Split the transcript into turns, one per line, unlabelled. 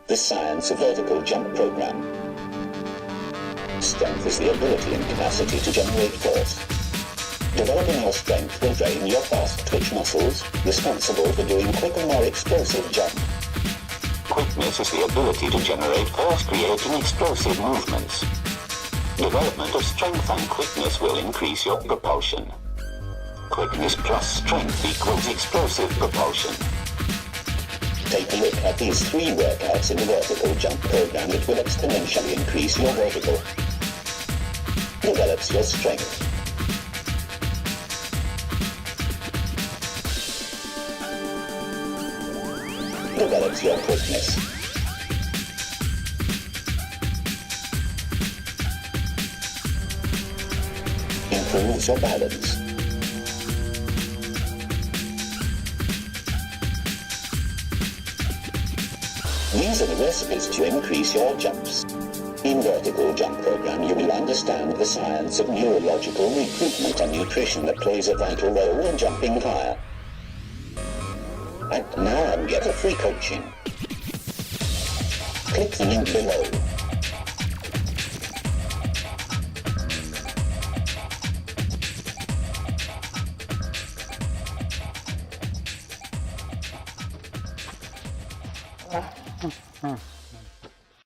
The Science of Vertical Jump Program. Strength is the ability and capacity to generate force. Developing your strength will train your fast twitch muscles, responsible for doing quicker, more explosive jumps. Quickness is the ability to generate force, creating explosive movements. Development of strength and quickness will increase your propulsion. Quickness plus strength equals explosive propulsion. Take a look at these 3 workouts in the vertical jump program. It will exponentially increase your vertical. Develops your strength. Develops your quickness. Improves your balance. These are the recipes to increase your jumps. In Vertical Jump Program, you will understand the science of neurological recruitment and nutrition that plays a vital role in jumping higher. And now get a free coaching. Click the link below.
Hmm.